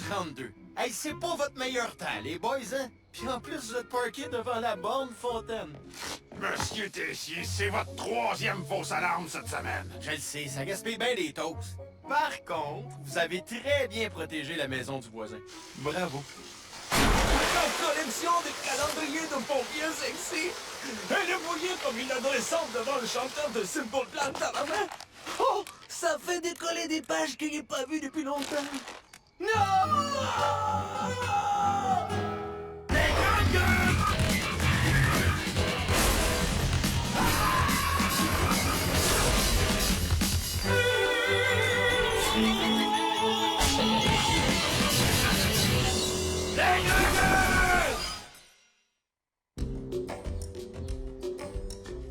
32. Hey, c'est pas votre meilleur temps, les boys, hein? Puis en plus, vous êtes parké devant la borne fontaine. Monsieur Tessier, c'est votre troisième fausse alarme cette semaine. Je le sais, ça gaspille bien des toasts. Par contre, vous avez très bien protégé la maison du voisin. Bravo. La collection de calendriers de pompiers sexy. Elle est mouillée comme une adolescente devant le chanteur de Simple Plan à la main. Oh, ça fait décoller des pages que j'ai pas vues depuis longtemps. Non!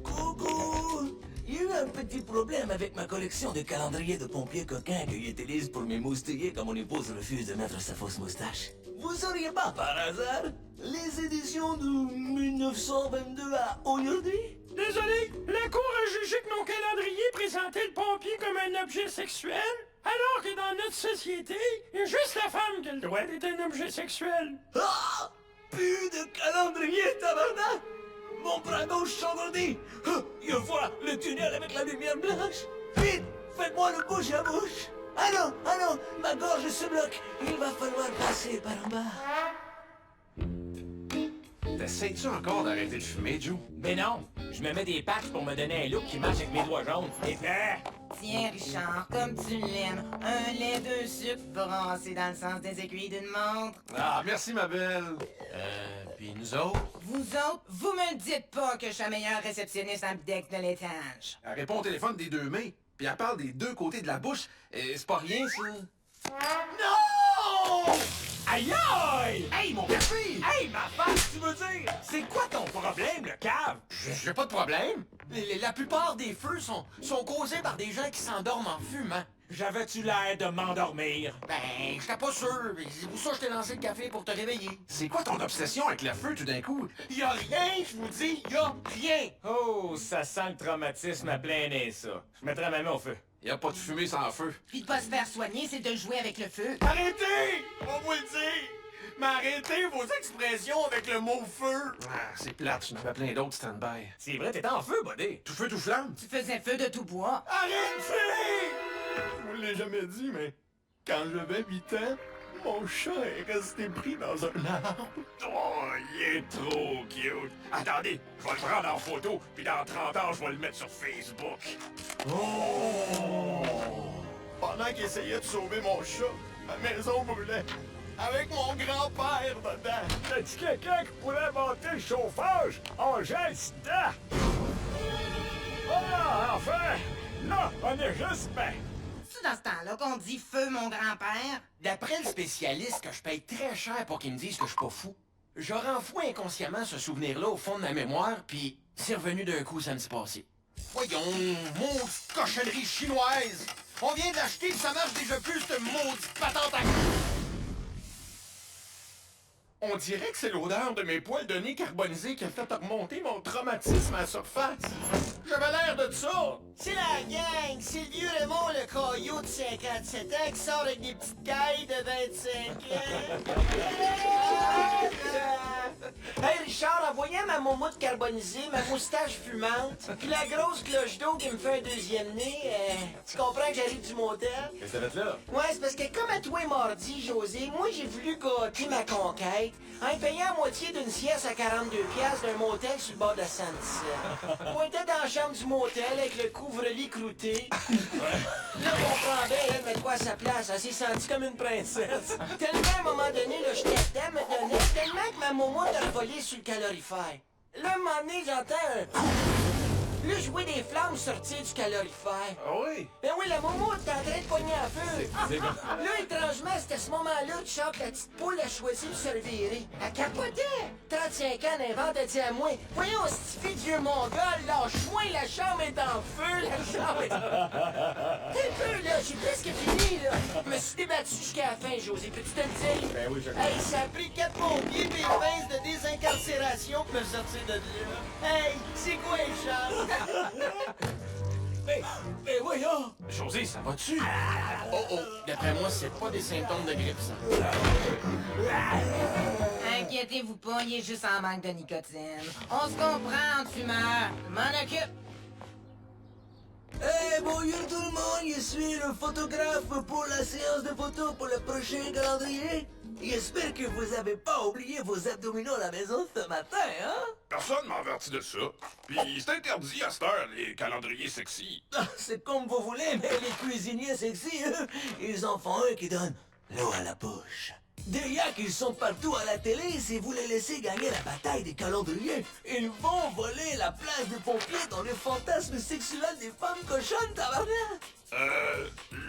Coucou! Il y a eu un petit problème avec ma collection de calendriers de pompiers coquins que j'utilise pour m'émoustiller quand mon épouse refuse de mettre sa fausse moustache. Vous sauriez pas, par hasard, les éditions de 1922 à aujourd'hui? Désolé, la Cour a jugé que mon calendrier présentait le pompier comme un objet sexuel, alors que dans notre société, il y a juste la femme qui a le droit d'être un objet sexuel. Ah! Plus de calendrier, tabarnak! Mon bras gauche s'engrandit! Ah, je vois le tunnel avec la lumière blanche! Vite! Faites-moi le bouche à bouche! Ah non! Ma gorge se bloque! Il va falloir passer par en bas! T'essayes-tu encore d'arrêter de fumer, Joe? Mais non, je me mets des patchs pour me donner un look qui marche avec mes doigts jaunes. Et Tiens, Richard, comme tu l'aimes, un lait, 2 sucres brassés dans le sens des aiguilles d'une montre. Ah, merci, ma belle. Puis nous autres? Vous autres, vous me le dites pas que je suis la meilleure réceptionniste en deck de l'étage. Elle répond au téléphone des deux mains, puis elle parle des deux côtés de la bouche. C'est pas rien, ça. Non! aïe aïe! Hey, mon café! Hey, ma face, tu veux dire? C'est quoi ton problème, le cave? J'ai pas de problème. La plupart des feux sont causés par des gens qui s'endorment en fumant. J'avais-tu l'air de m'endormir? Ben, j'étais pas sûr. C'est pour ça que je t'ai lancé le café pour te réveiller. C'est quoi ton obsession avec le feu tout d'un coup? Y a rien, je vous dis, y a rien. Oh, ça sent le traumatisme à plein nez, ça. Je mettrai ma main au feu. Y a pas de fumée sans feu. Puis de pas se faire soigner, c'est de jouer avec le feu. Arrêtez! On vous le dit! Mais arrêtez vos expressions avec le mot feu! Ah, c'est plate, j'en avais plein d'autres stand-by. C'est vrai, t'es en feu, buddy. Tout feu, tout flamme? Tu faisais feu de tout bois. Arrêtez! Je vous l'ai jamais dit, mais quand j'avais 8 ans, mon chat est resté pris dans un arbre. Oh, il est trop cute. Attendez, je vais le prendre en photo, puis dans 30 ans, je vais le mettre sur Facebook. Oh! Pendant qu'il essayait de sauver mon chat, ma maison brûlait. Avec mon grand-père dedans. T'as-tu quelqu'un qui pourrait monter le chauffage? On geste dedans! Ah, enfin! Là, on est juste bien. C'est dans ce temps-là qu'on dit feu, mon grand-père? D'après le spécialiste que je paye très cher pour qu'il me dise que je suis pas fou, je renfoue inconsciemment ce souvenir-là au fond de ma mémoire, puis c'est revenu d'un coup samedi passé. Voyons, maudite cochonnerie chinoise! On vient de l'acheter, puis ça marche déjà plus, cette maudite patente à... On dirait que c'est l'odeur de mes poils de nez carbonisés qui a fait remonter mon traumatisme à la surface. J'avais l'air de ça. C'est la gang, c'est le vieux Raymond le caillou de 57 ans qui sort avec des petites cailles de 25 ans. Hey Richard, en voyant ma moumoute carbonisée, ma moustache fumante, puis la grosse cloche d'eau qui me fait un deuxième nez, tu comprends que j'arrive du motel? Qu'est-ce que t'as fait là? Ouais, c'est parce que comme à toi et mardi, José, moi j'ai voulu gâter ma conquête en payant la moitié d'une sieste à 42$ d'un motel sur le bord de la Sainte-Cécile. Pointais dans la chambre du motel avec le couvre-lit clouté. Là, on prend bien, elle met quoi à sa place, elle s'est sentie comme une princesse. Tellement à un moment donné, là, j'étais dedans, me donnait, tellement que ma momo a volé sur le calorifère. Là, à un moment donné, j'entends un... Là, je vois des flammes sortir du calorifère. Ah oui? Ben oui, la momo est en train de pogner en feu. C'est bon. Là, étrangement, c'était à ce moment-là que Charles, la petite poule, a choisi de se revirer. Elle capotait. 35 ans d'invente, elle dit à moi, voyons, cette fille de vieux mongol, lâche-moi, la chambre est en feu, la chambre est... Un peu, là, j'ai presque fini, là. Je me suis débattu jusqu'à la fin, José, peux-tu te le dire? Ben oui, je Hey, ça a pris 4 pompiers pis une pince de désincarcération pour me sortir de là. Hey, c'est quoi, Charles? Mais voyons! José, ça va-tu? Oh oh, d'après moi, c'est pas des symptômes de grippe, ça. Inquiétez-vous pas, il est juste en manque de nicotine. On se comprend, fumeur. M'en occupe. Hey, bonjour tout le monde, je suis le photographe pour la séance de photos pour le prochain calendrier. J'espère que vous avez pas oublié vos abdominaux à la maison ce matin, hein? Personne m'a averti de ça. Puis c'est interdit à cette heure, les calendriers sexy. Ah, c'est comme vous voulez, mais les cuisiniers sexy, eux, ils en font un qui donne l'eau à la bouche. Des yaks, ils sont partout à la télé, si vous les laissez gagner la bataille des calendriers, ils vont voler la place des pompiers dans les fantasmes sexuels des femmes cochonnes, tabarnak!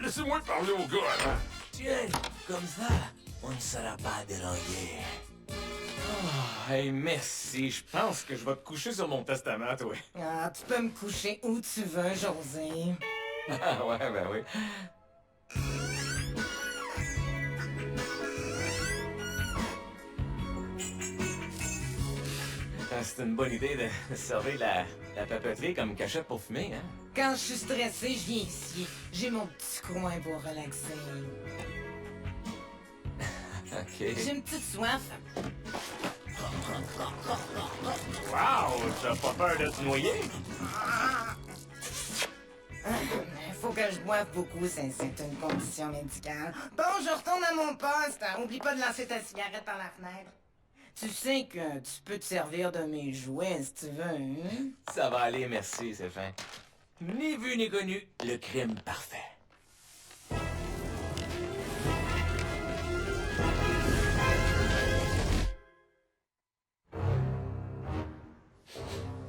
Laissez-moi parler au gars avant. Tiens, comme ça, on ne sera pas dérangé. Hey, merci. Je pense que je vais te coucher sur mon testament, toi. Ah, tu peux me coucher où tu veux, José. Ah ouais, ben oui. C'est une bonne idée de servir la papeterie comme cachette pour fumer, hein? Quand je suis stressé, je viens ici. J'ai mon petit coin pour relaxer. OK. J'ai une petite soif. Wow! T'as pas peur de te noyer? Faut que je boive beaucoup, c'est une condition médicale. Bon, je retourne à mon poste. Oublie pas de lancer ta cigarette par la fenêtre. Tu sais que tu peux te servir de mes jouets si tu veux, hein? Ça va aller, merci, c'est fin. Ni vu ni connu, le crime parfait.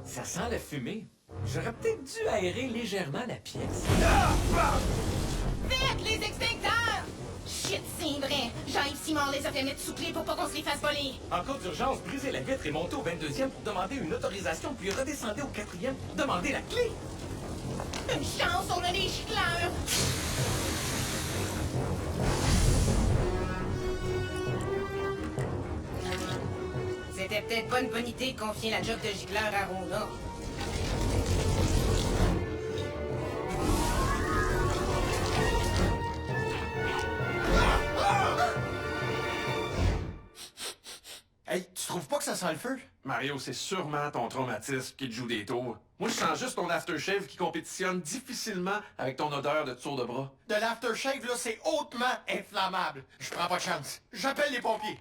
Ça sent la fumée. J'aurais peut-être dû aérer légèrement la pièce. Vite, les extincteurs! Shit, c'est vrai. Jean-Yves Simard les a fait mettre sous clé pour pas qu'on se les fasse voler. En cas d'urgence, brisez la vitre et montez au 22e pour demander une autorisation, puis redescendez au 4e pour demander la clé. Une chance, on a des gicleurs! C'était peut-être pas une bonne idée de confier la job de gicleur à Rona. Hey, tu trouves pas que ça sent le feu? Mario, c'est sûrement ton traumatisme qui te joue des tours. Moi, je sens juste ton aftershave qui compétitionne difficilement avec ton odeur de tour de bras. De l'aftershave, là, c'est hautement inflammable. Je prends pas de chance. J'appelle les pompiers.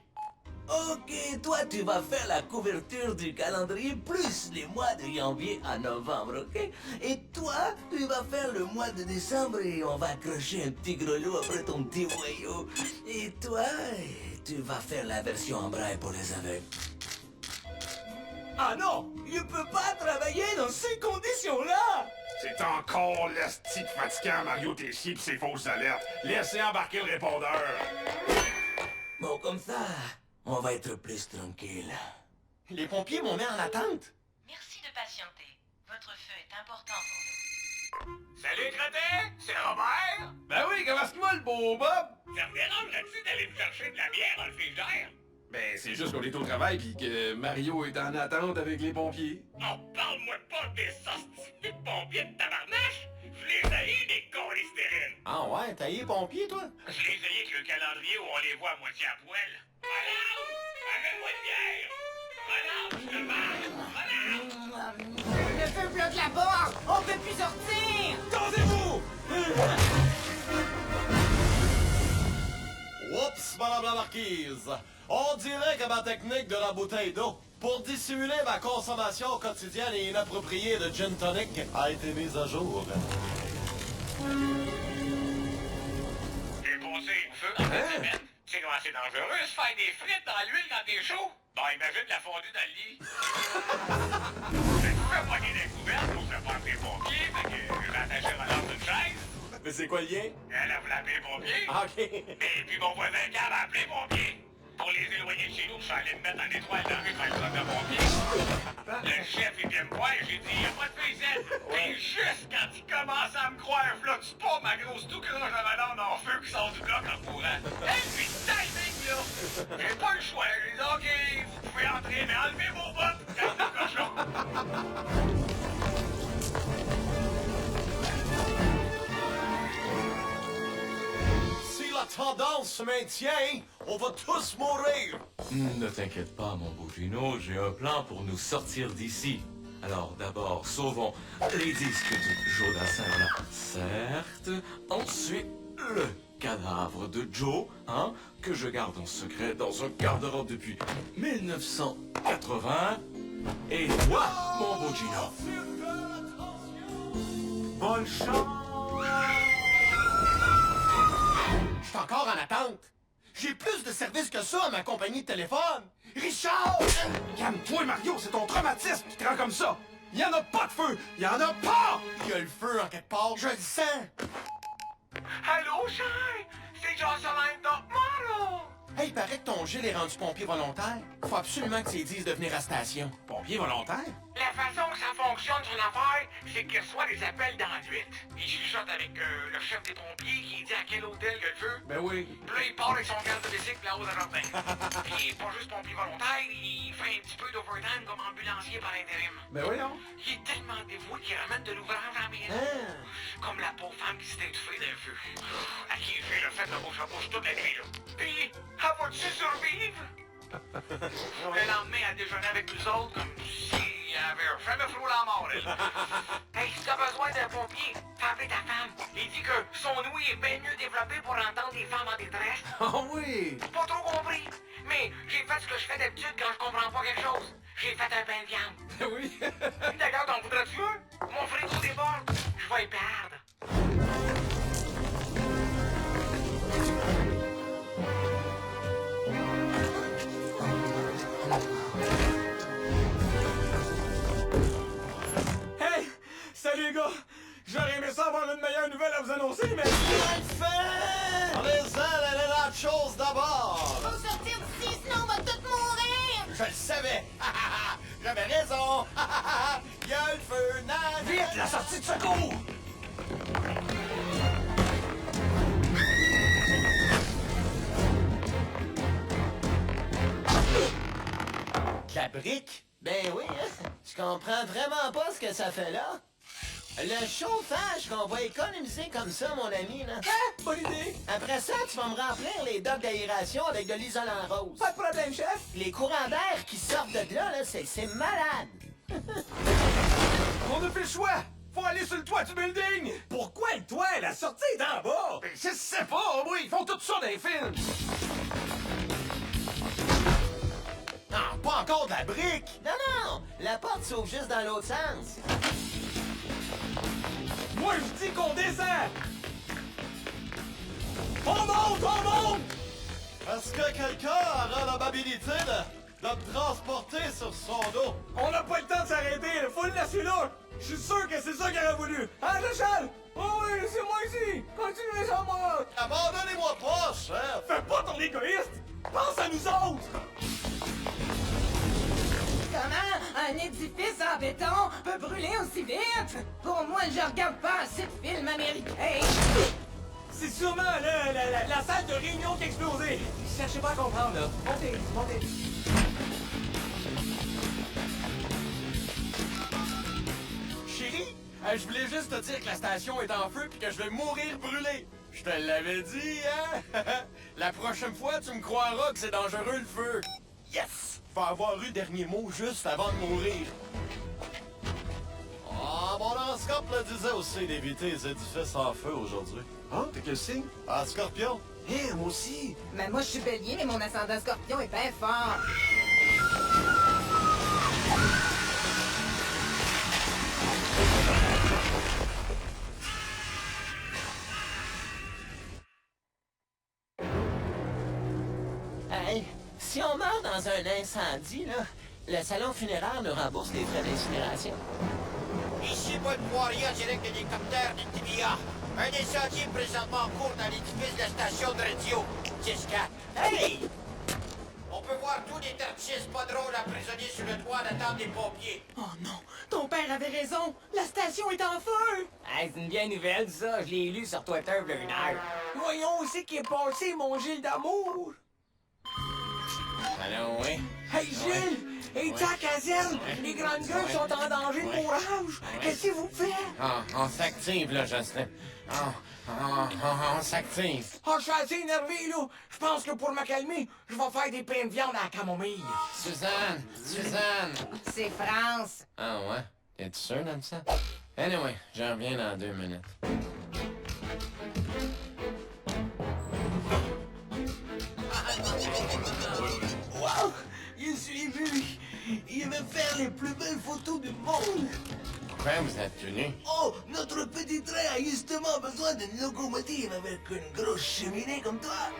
Ok, toi tu vas faire la couverture du calendrier plus les mois de janvier à novembre, ok? Et toi, tu vas faire le mois de décembre et on va accrocher un petit grelot après ton petit voyou. Et toi, tu vas faire la version en braille pour les aveugles. Ah non, je peux pas travailler dans ces conditions-là! C'est encore l'estique fatigant, Mario Tessier pis ses fausses alertes. Laissez embarquer le répondeur. Bon, comme ça, on va être plus tranquille. Les pompiers m'ont mis en attente. Merci de patienter. Votre feu est important pour nous. Salut, Crétin! C'est Robert! Ben oui, comment est-ce que va le beau Bob? Ça me dérange-tu d'aller me chercher de la bière dans le frigidaire? Ben, c'est juste qu'on est au travail pis que Mario est en attente avec les pompiers. Oh, parle-moi pas des sorties de pompiers de tabarnache! Je les haïs, des cholestérines! Ah ouais, t'as eu les pompiers, toi? Je les haïs avec le calendrier où on les voit à moitié à poil. Relâche! Amène-moi une bière! Relâche, je marche! Relâche! Le feu bloque la porte! On peut plus sortir! Tendez-vous! Oups, madame la marquise. On dirait que ma technique de la bouteille d'eau pour dissimuler ma consommation quotidienne et inappropriée de gin tonic a été mise à jour. J'ai posé le feu dans cette semaine. Tu sais comment c'est dangereux, se faire des frites dans l'huile quand t'es chaud? Bon, imagine la fondue dans le lit. Je me fais pogner des couvertes pour se faire les pompiers, fait que j'ai attaché Roland sur une chaise. Mais c'est quoi le lien? Elle a voulu appeler les pompiers. Ah, OK. Et puis mon voisin Pierre a appelé les pompiers. Pour les éloigner de chez nous, je suis allé me mettre en étoile dans le faire le truc de pompiers. Le chef, il vient me voir et j'ai dit, y'a pas de paysette. Puis juste quand il commence à me croire, flotte pas ma grosse tout croche de madame en feu qui sort du bloc en courant. Et puis, timing, là. J'ai pas le choix. J'ai dit, OK, vous pouvez entrer, mais enlevez vos bottes. Quand le cochon. tendance se maintient, on va tous mourir. Ne t'inquiète pas, mon beau Gino, j'ai un plan pour nous sortir d'ici. Alors d'abord, sauvons les disques de Joe Dassin, certes. Ensuite, le cadavre de Joe, hein, que je garde en secret dans un garde-robe depuis 1980. Et toi, mon beau Gino. Bonne chance! Je suis encore en attente. J'ai plus de services que ça à ma compagnie de téléphone. Richard! Calme-toi, Mario, c'est ton traumatisme qui te rend comme ça. Il y en a pas de feu, il y en a pas! Il y a le feu en quelque part, je le sens. Allô, chérie? C'est Jocelyn Docmaro! Hey, il paraît que ton Gilles est rendu pompier volontaire. Faut absolument que tu lui dises de venir à la station. Pompier volontaire? La façon que ça fonctionne sur l'affaire, c'est qu'il reçoit des appels d'enduite. Il chuchote avec le chef des pompiers qui dit à quel hôtel il y a le feu. Ben oui. Puis là, il part avec son gaz de bicycle là-haut dans le jardin. Puis il est pas juste pompier volontaire, il fait un petit peu d'overtime comme ambulancier par intérim. Ben voyons. Il est tellement dévoué qu'il ramène de l'ouvrage à la maison. Comme la pauvre femme qui s'est étouffée d'un feu. À qui il fait le fait de bouche à bouche toute la nuit, là. Puis, va-tu survivre? Le lendemain, elle déjeunait avec nous autres comme si elle avait jamais frôlé la mort, elle. Hey, si t'as besoin d'un pompier, fais appeler ta femme. Il dit que son ouïe est bien mieux développé pour entendre des femmes en détresse. Ah oui! Pas trop compris, mais j'ai fait ce que je fais d'habitude quand je comprends pas quelque chose. J'ai fait un pain de viande. Ben oui! D'ailleurs, t'en voudrais-tu un? Mon frigo déborde. Je vais y perdre. Hey! Salut les gars! J'aurais aimé ça avoir une meilleure nouvelle à vous annoncer, mais... Enfin! Allez-en, les nachos d'abord! Faut sortir d'ici, sinon on va tous mourir! Je le savais! J'avais raison! Il y a le feu, nage! Vite, la sortie de secours! La brique? Ben oui, hein? Je comprends vraiment pas ce que ça fait là. Le chauffage qu'on va économiser comme ça, mon ami, là. Ah! Bonne idée! Après ça, tu vas me remplir les docks d'aération avec de l'isolant rose. Pas de problème, chef! Les courants d'air qui sortent de là, c'est malade. On a fait le choix! Faut aller sur le toit du building! Pourquoi le toit? La sortie est en bas! Je sais pas, oui! Ils font tout ça dans les films! Non, pas encore de la brique! Non, non! La porte s'ouvre juste dans l'autre sens. Moi, je dis qu'on descend! On monte! Est-ce que quelqu'un aura l'amabilité de me transporter sur son dos? On n'a pas le temps de s'arrêter, faut le laisser là! Je suis sûr que c'est ça qu'il aurait voulu! Hein, Rachel? Oh oui, c'est moi ici! Continuez sans moi! Abandonnez-moi pas, chef! Fais pas ton égoïste! Pense à nous autres! Comment un édifice en béton peut brûler aussi vite? Pour moi, je regarde pas assez de films américains. C'est sûrement la salle de réunion qui a explosé! Cherchez pas à comprendre, là. Montez! Chérie, je voulais juste te dire que la station est en feu puis que je vais mourir brûlé. Je te l'avais dit, hein? La prochaine fois, tu me croiras que c'est dangereux le feu. Yes! Faut avoir eu le dernier mot juste avant de mourir. Ah, mon horoscope le disait aussi d'éviter les édifices en feu aujourd'hui. Hein? T'es quel signe? Ah, Scorpion? Hé, moi aussi! Mais moi, je suis bélier, mais mon ascendant scorpion est bien fort. Hey, si on meurt dans un incendie, là, le salon funéraire nous rembourse les frais d'incinération. Ici Paul Poirier, en direct de l'hélicoptère de Tibia. Un incendie présentement en cours dans l'édifice de la station de radio. 10-4. Hey! On peut voir tous les artistes pas drôles emprisonnés sur le toit d'attente des pompiers. Oh non, ton père avait raison. La station est en feu. Hey, c'est une vieille nouvelle, ça. Je l'ai lu sur Twitter il y a une heure. Voyons où c'est qui est passé, mon Gilles d'amour! Allons, oui. Hey, Gilles! Hey, Jack, Hazen, les grandes gueules sont en danger de mourage. Qu'est-ce que vous faites? On s'active, là, Jocelyn. On s'active. Ah, je suis assez énervé, là. Je pense que pour me calmer, je vais faire des pains de viande à la camomille. Suzanne! C'est France. Ah ouais? T'es-tu sûr de ça? Anyway, je reviens dans 2 minutes. Wow! Je suis ému! Il va faire les plus belles photos du monde! Pourquoi vous êtes venu? Oh, notre petit train a justement besoin d'une locomotive avec une grosse cheminée comme toi!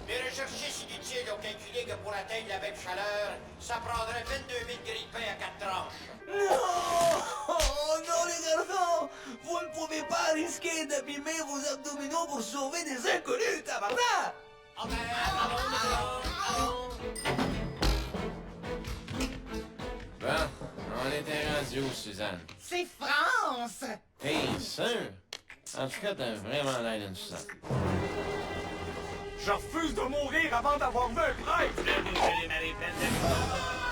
Mes recherchistes inutiles ont calculé que pour atteindre la même chaleur, ça prendrait 22 000 grille-pains à 4 tranches. Non! Oh non, les garçons! Vous ne pouvez pas risquer d'abîmer vos abdominaux pour sauver des inconnus, tabarnak! Bon, on était rendu où, Suzanne? C'est France. T'es sûr? En tout cas, t'as vraiment l'air d'une Suzanne. Je refuse de mourir avant d'avoir vu un prêtre!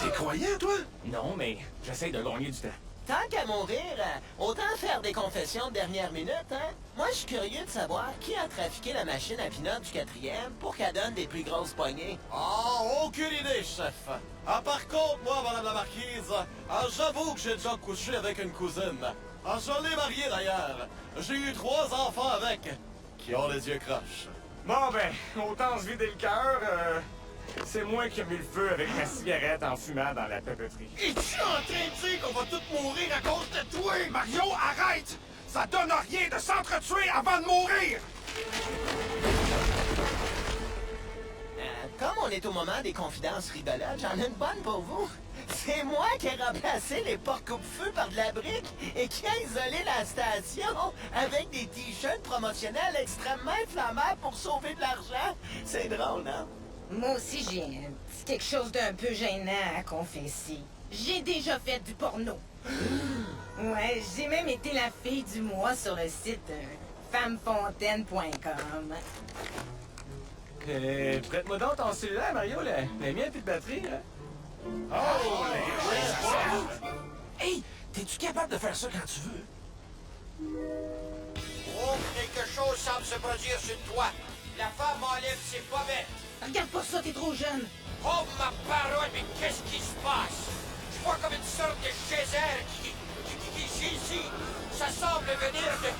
T'es croyant, toi? Non, mais j'essaie de gagner du temps. Tant qu'à mourir, autant faire des confessions de dernière minute, hein? Moi, je suis curieux de savoir qui a trafiqué la machine à pinot du 4e pour qu'elle donne des plus grosses poignées. Ah, aucune idée, chef. Ah, par contre, moi, madame la marquise, j'avoue que j'ai déjà couché avec une cousine. Ah, je l'ai mariée, d'ailleurs. J'ai eu 3 enfants avec, qui ont les yeux croches. Bon, ben, autant se vider le cœur, c'est moi qui ai mis le feu avec ma cigarette en fumant dans la papeterie. Es-tu en train de dire qu'on va tous mourir à cause de toi? Mario, arrête! Ça donne rien de s'entretuer avant de mourir! Comme on est au moment des confidences rigolotes, j'en ai une bonne pour vous. C'est moi qui ai remplacé les portes coupe-feu par de la brique et qui a isolé la station avec des t-shirts promotionnels extrêmement inflammables pour sauver de l'argent. C'est drôle, non? Moi aussi, j'ai un petit quelque chose d'un peu gênant à confesser. J'ai déjà fait du porno. Ouais, j'ai même été la fille du mois sur le site femmefontaine.com. Prête-moi donc ton cellulaire, Mario, la mienne plus de batterie, hein? Oh, Hey! T'es-tu capable de faire ça quand tu veux? Oh, quelque chose semble se produire sur toi. La femme enlève ses pommettes. Regarde pas ça, t'es trop jeune. Oh, ma parole, mais qu'est-ce qui se passe? Je vois comme une sorte de geyser qui gît ici. Ça semble venir de...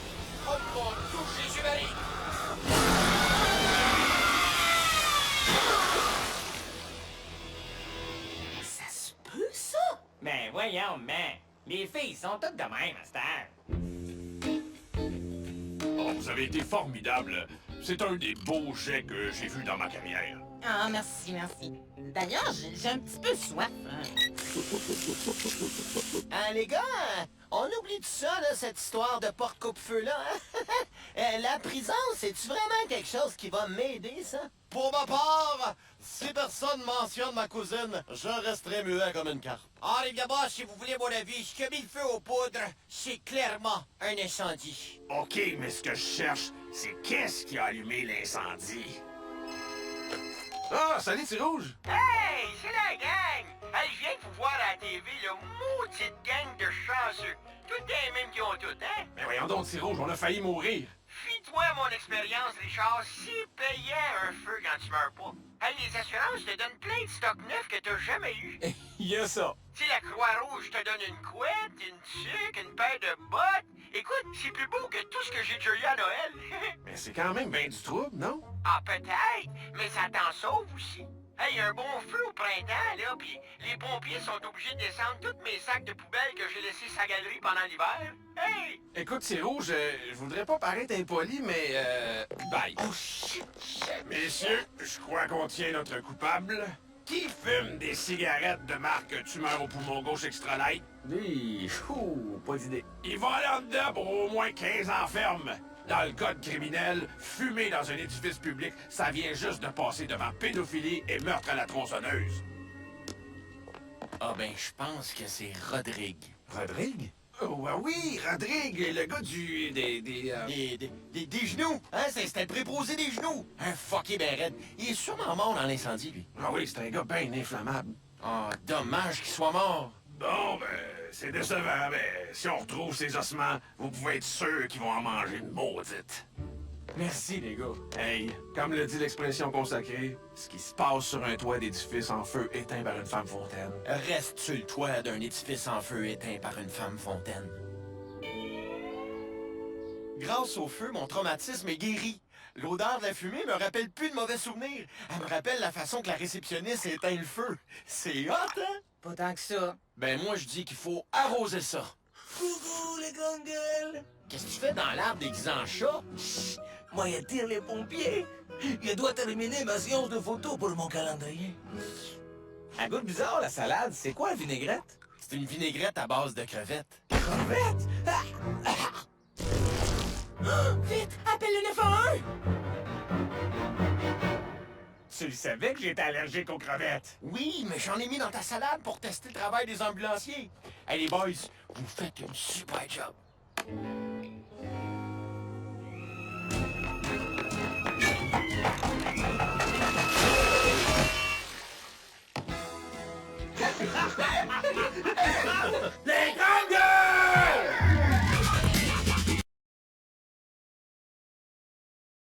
Oh, mon Dieu, Jésus-Marie! Ça se peut, ça? Ben voyons, mais les filles sont toutes de même à cette heure. Oh, vous avez été formidable. C'est un des beaux jets que j'ai vus dans ma carrière. Ah, merci, merci. D'ailleurs, j'ai un petit peu soif. Hein. Ah, les gars, on oublie tout ça, là, cette histoire de porte coupe-feu-là. Hein? La prison, c'est-tu vraiment quelque chose qui va m'aider, ça? Pour ma part, si personne mentionne ma cousine, je resterai muet comme une carpe. Henri Gabas, si vous voulez mon avis, ce qui a mis le feu aux poudres, c'est clairement un incendie. OK, mais ce que je cherche, c'est qu'est-ce qui a allumé l'incendie? Ah, salut, petit rouge! Hey, c'est la gang! Hey, je viens de vous voir à la TV, le maudite gang de chanceux. Toutes les mêmes qui ont toutes, hein? Mais voyons donc, petit rouge, on a failli mourir. Fie-toi à mon expérience, Richard, si payant un feu quand tu meurs pas. Hey, les assurances te donnent plein de stocks neufs que t'as jamais eu. Il y a ça. Tu sais, la Croix-Rouge te donne une couette, une tuque, une paire de bottes. Écoute, c'est plus beau que tout ce que j'ai déjà eu à Noël. Mais c'est quand même bien du trouble, non? Ah, peut-être, mais ça t'en sauve aussi. Hey, un bon feu au printemps, là, puis les pompiers sont obligés de descendre tous mes sacs de poubelle que j'ai laissés sa galerie pendant l'hiver. Hey! Écoute, c'est rouge, je voudrais pas paraître impoli, mais bye. Oh, shit! Messieurs, je crois qu'on tient notre coupable. Qui fume des cigarettes de marque Tumeur au poumon gauche extra light? Oui, pas d'idée. Il va aller en dedans pour au moins 15 ans ferme. Dans le code criminel, fumer dans un édifice public, ça vient juste de passer devant pédophilie et meurtre à la tronçonneuse. Ah ben, je pense que c'est Rodrigue. Rodrigue? Oh, oui, Rodrigue, le gars Des genoux! Hein, c'était le préposé des genoux! Un fucké ben raide. Il est sûrement mort dans l'incendie, lui. Ah oui, c'est un gars bien inflammable. Ah, dommage qu'il soit mort. Bon, ben, c'est décevant, mais si on retrouve ses ossements, vous pouvez être sûr qu'ils vont en manger une maudite. Merci, les gars. Hey, comme le dit l'expression consacrée, ce qui se passe sur un toit d'édifice en feu éteint par une femme fontaine. Reste sur le toit d'un édifice en feu éteint par une femme fontaine. Grâce au feu, mon traumatisme est guéri. L'odeur de la fumée me rappelle plus de mauvais souvenirs. Elle me rappelle la façon que la réceptionniste éteint le feu. C'est hot, hein? Pas tant que ça. Ben moi, je dis qu'il faut arroser ça. Coucou, les grandes gueules! Qu'est-ce que tu fais dans l'arbre déguisé en chat? Chut! Moi, j'attire les pompiers. Je dois terminer ma séance de photos pour mon calendrier. Elle goûte bizarre, la salade. C'est quoi, la vinaigrette? C'est une vinaigrette à base de crevettes. Crevettes? Vite, appelle le 911! Tu le savais que j'étais allergique aux crevettes? Oui, mais j'en ai mis dans ta salade pour tester le travail des ambulanciers. Hey les boys, vous faites une super job. Les grandes gueules!